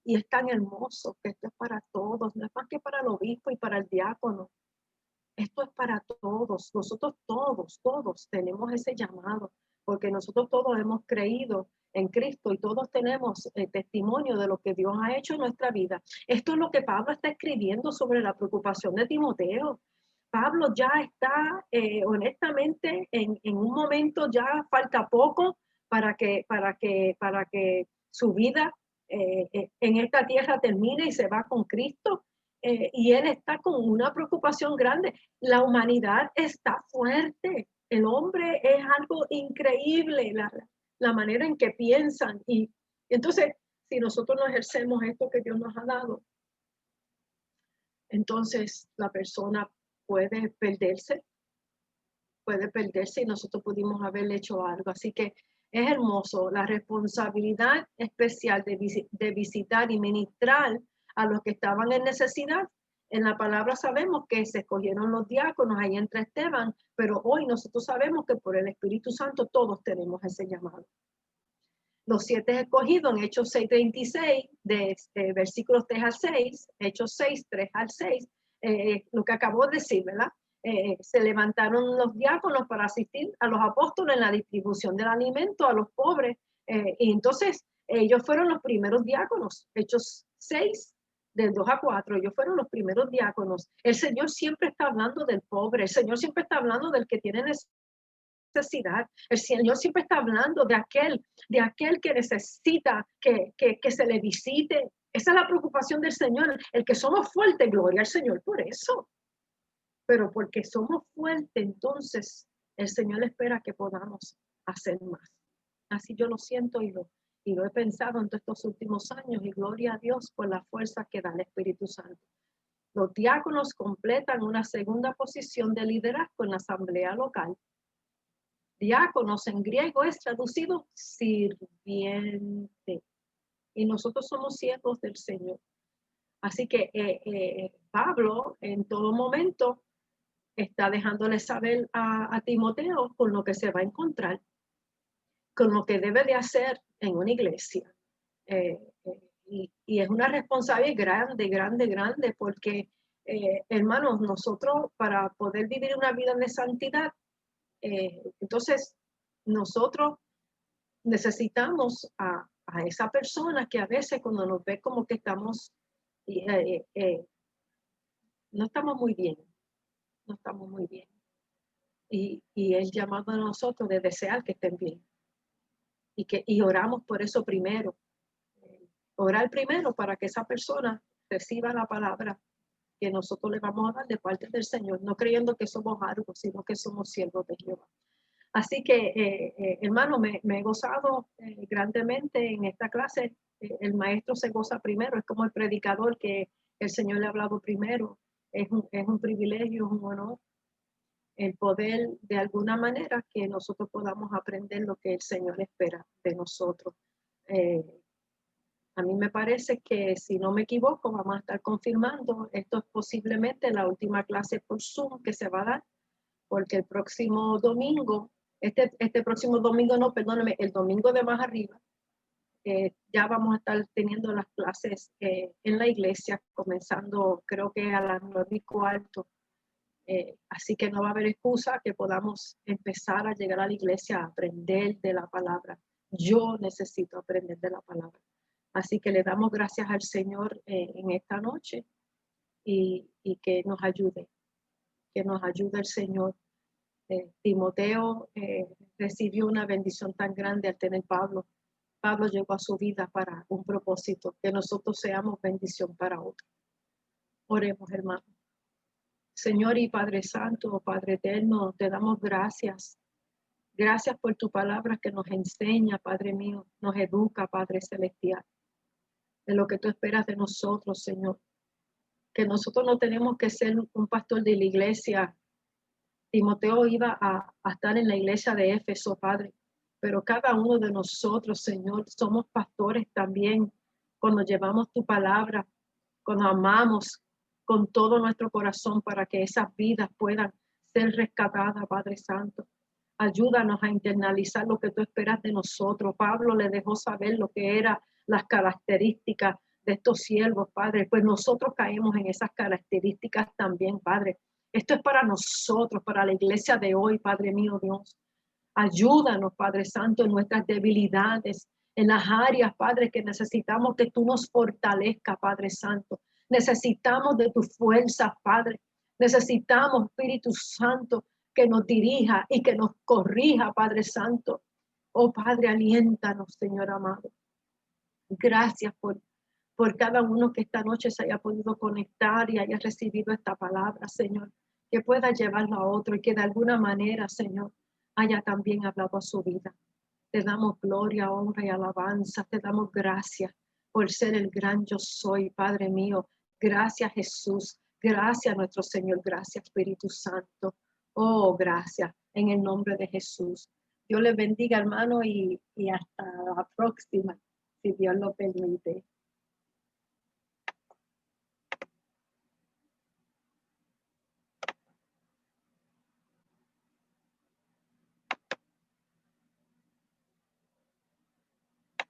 Y es tan hermoso que esto es para todos, no es más que para el obispo y para el diácono. Esto es para todos, nosotros todos tenemos ese llamado, porque nosotros todos hemos creído en Cristo y todos tenemos testimonio de lo que Dios ha hecho en nuestra vida. Esto es lo que Pablo está escribiendo sobre la preocupación de Timoteo. Pablo ya está, honestamente, en un momento ya falta poco para que su vida en esta tierra termine y se va con Cristo. Y él está con una preocupación grande. La humanidad está fuerte. El hombre es algo increíble, la manera en que piensan. Y entonces, si nosotros no ejercemos esto que Dios nos ha dado, entonces la persona puede perderse y nosotros pudimos haberle hecho algo. Así que es hermoso la responsabilidad especial de visitar y ministrar a los que estaban en necesidad. En la palabra sabemos que se escogieron los diáconos, ahí entra Esteban, pero hoy nosotros sabemos que por el Espíritu Santo todos tenemos ese llamado. Los 7 escogidos en Hechos 6:36, de versículos 3 al 6, Hechos 6, 3 al 6, lo que acabo de decir, ¿verdad? Se levantaron los diáconos para asistir a los apóstoles en la distribución del alimento a los pobres. Y entonces ellos fueron los primeros diáconos. Hechos 6, del 2 a 4, ellos fueron los primeros diáconos. El Señor siempre está hablando del pobre, el Señor siempre está hablando del que tiene necesidad. El Señor siempre está hablando de aquel que necesita que se le visite. Esa es la preocupación del Señor, el que somos fuertes, gloria al Señor por eso. Pero porque somos fuertes, entonces el Señor espera que podamos hacer más. Así yo lo siento y lo he pensado en todos estos últimos años, y gloria a Dios por la fuerza que da el Espíritu Santo. Los diáconos completan una segunda posición de liderazgo en la asamblea local. Diáconos en griego es traducido sirviente. Y nosotros somos siervos del Señor. Así que Pablo en todo momento está dejándole saber a Timoteo con lo que se va a encontrar, con lo que debe de hacer en una iglesia. Y es una responsabilidad grande, porque, hermanos, nosotros para poder vivir una vida de santidad, entonces nosotros necesitamos a esa persona que a veces cuando nos ve como que estamos, no estamos muy bien. Y el llamado a nosotros de desear que estén bien. Y oramos por eso primero. Orar primero para que esa persona reciba la palabra que nosotros le vamos a dar de parte del Señor, no creyendo que somos algo, sino que somos siervos de Jehová. Así que, hermano, me he gozado grandemente en esta clase. El maestro se goza primero, es como el predicador que el Señor le ha hablado primero. Es un privilegio, es un honor el poder de alguna manera que nosotros podamos aprender lo que el Señor espera de nosotros. A mí me parece que, si no me equivoco, vamos a estar confirmando, esto es posiblemente la última clase por Zoom que se va a dar, porque el próximo domingo, este próximo domingo, no, perdóname, el domingo de más arriba, ya vamos a estar teniendo las clases en la iglesia, comenzando creo que a las 9:15. Así que no va a haber excusa que podamos empezar a llegar a la iglesia a aprender de la palabra. Yo necesito aprender de la palabra. Así que le damos gracias al Señor en esta noche y que nos ayude el Señor. Timoteo recibió una bendición tan grande al tener Pablo. Pablo llegó a su vida para un propósito, que nosotros seamos bendición para otros. Oremos, hermanos. Señor y Padre Santo, Padre Eterno, te damos gracias. Gracias por tu palabra que nos enseña, Padre mío, nos educa, Padre Celestial, de lo que tú esperas de nosotros, Señor. Que nosotros no tenemos que ser un pastor de la iglesia. Timoteo iba a estar en la iglesia de Éfeso, Padre, pero cada uno de nosotros, Señor, somos pastores también cuando llevamos tu palabra, cuando amamos, con todo nuestro corazón para que esas vidas puedan ser rescatadas, Padre Santo. Ayúdanos a internalizar lo que tú esperas de nosotros. Pablo le dejó saber lo que eran las características de estos siervos, Padre. Pues nosotros caemos en esas características también, Padre. Esto es para nosotros, para la iglesia de hoy, Padre mío Dios. Ayúdanos, Padre Santo, en nuestras debilidades, en las áreas, Padre, que necesitamos que tú nos fortalezcas, Padre Santo. Necesitamos de tu fuerza, Padre. Necesitamos, Espíritu Santo, que nos dirija y que nos corrija, Padre Santo. Oh, Padre, aliéntanos, Señor amado. Gracias por cada uno que esta noche se haya podido conectar y haya recibido esta palabra, Señor. Que pueda llevarlo a otro y que de alguna manera, Señor, haya también hablado a su vida. Te damos gloria, honra y alabanza. Te damos gracias por ser el gran yo soy, Padre mío. Gracias, Jesús. Gracias, nuestro Señor. Gracias, Espíritu Santo. Oh, gracias. En el nombre de Jesús. Dios les bendiga, hermano, y hasta la próxima, si Dios lo permite.